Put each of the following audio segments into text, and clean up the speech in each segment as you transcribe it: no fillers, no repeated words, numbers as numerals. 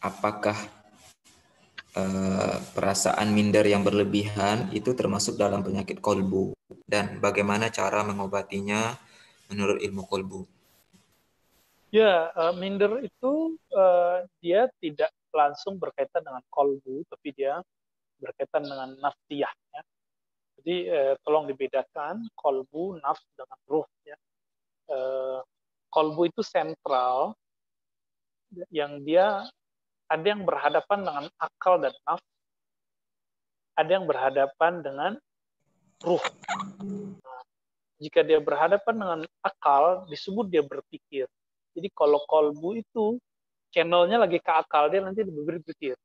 apakah perasaan minder yang berlebihan itu termasuk dalam penyakit kolbu dan bagaimana cara mengobatinya menurut ilmu kolbu? Ya, minder itu dia tidak langsung berkaitan dengan kolbu, tapi dia berkaitan dengan nafsiyah. Ya. Jadi tolong dibedakan kolbu, nafs dengan ruh. Ya. Kolbu itu sentral, yang dia ada yang berhadapan dengan akal dan nafs, ada yang berhadapan dengan ruh. Nah, jika dia berhadapan dengan akal, disebut dia berpikir. Jadi kalau kolbu itu channelnya lagi ke akal, dia nanti berpikir.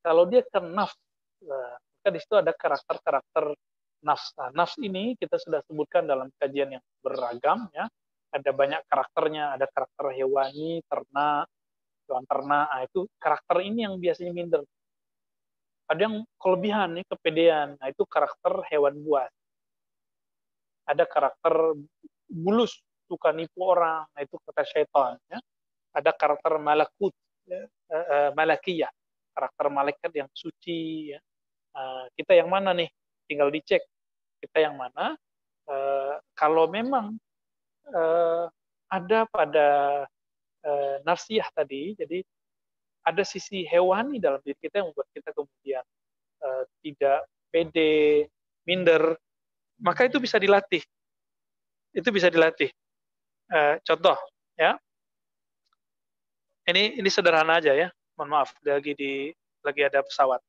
Kalau dia ke nafs, maka di situ ada karakter-karakter nafs. Nah, nafs ini kita sudah sebutkan dalam kajian yang beragam, ya. Ada banyak karakternya, ada karakter hewani, ternak, hewan ternak. Nah, itu karakter ini yang biasanya minder. Ada yang kelebihan nih, kepedean. Nah, itu karakter hewan buas. Ada karakter bulus, suka nipu orang. Nah, itu kata syaitan. Ya. Ada karakter malakut, ya, malakiyah, karakter malaikat yang suci. Ya. Kita yang mana nih? Tinggal dicek. Kita yang mana? Kalau memang ada pada nafsiyah tadi, jadi ada sisi hewani dalam diri kita yang membuat kita kemudian tidak pede, minder, maka itu bisa dilatih. Itu bisa dilatih. Contoh, ya. Ini sederhana aja ya. Mohon maaf, lagi ada pesawat.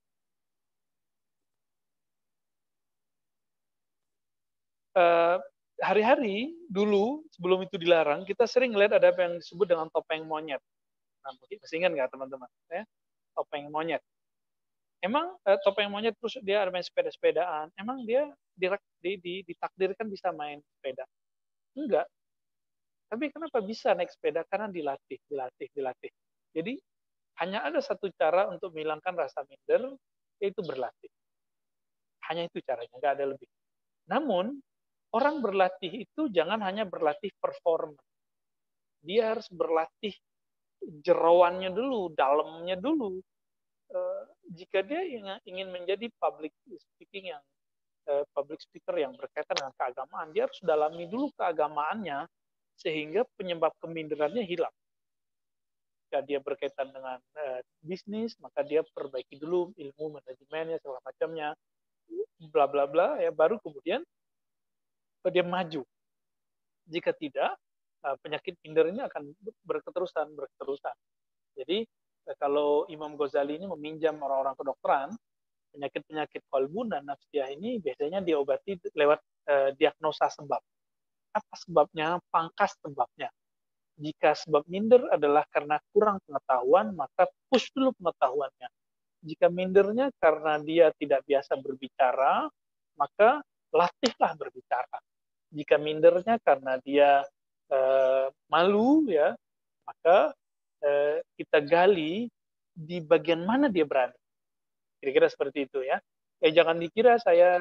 Hari-hari dulu sebelum itu dilarang, kita sering lihat ada apa yang disebut dengan topeng monyet. Nah, masih ingat nggak teman-teman? Ya? Topeng monyet. Emang topeng monyet terus dia ada main sepeda-sepedaan. Emang dia ditakdirkan bisa main sepeda? Enggak. Tapi kenapa bisa naik sepeda? Karena dilatih. Jadi hanya ada satu cara untuk menghilangkan rasa minder, yaitu berlatih. Hanya itu caranya, nggak ada lebih. Namun orang berlatih itu jangan hanya berlatih performa. Dia harus berlatih jerawannya dulu, dalamnya dulu. Jika dia ingin menjadi public speaker yang berkaitan dengan keagamaan, dia harus dalami dulu keagamaannya sehingga penyebab keminderannya hilang. Jika dia berkaitan dengan bisnis, maka dia perbaiki dulu ilmu manajemennya segala macamnya, bla bla bla, ya baru kemudian dia maju. Jika tidak, penyakit minder ini akan berketerusan. Jadi kalau Imam Ghazali ini meminjam orang-orang kedokteran, penyakit-penyakit kolbu dan nafsiyah ini biasanya diobati lewat diagnosa sebab. Apa sebabnya? Pangkas sebabnya. Jika sebab minder adalah karena kurang pengetahuan, maka push dulu pengetahuannya. Jika mindernya karena dia tidak biasa berbicara, maka latihlah berbicara. Jika mindernya karena dia malu, ya, maka kita gali di bagian mana dia berani. Kira-kira seperti itu ya. Jangan dikira saya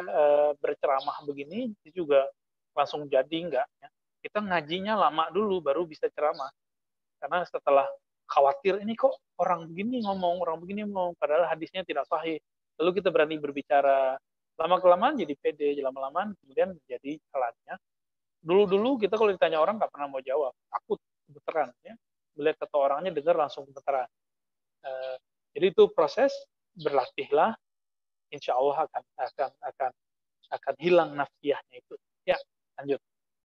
berceramah begini itu juga langsung jadi, enggak. Ya. Kita ngajinya lama dulu baru bisa ceramah. Karena setelah khawatir ini kok orang begini ngomong, padahal hadisnya tidak sahih. Lalu kita berani berbicara. Lama-kelamaan jadi pede, lama-kelamaan kemudian menjadi jalannya. Dulu-dulu kita kalau ditanya orang nggak pernah mau jawab, takut gemeteran. Ya. Melihat kata orangnya dengar langsung gemeteran. Jadi itu proses, berlatihlah, insya Allah akan hilang nafsiyahnya itu. Ya, lanjut.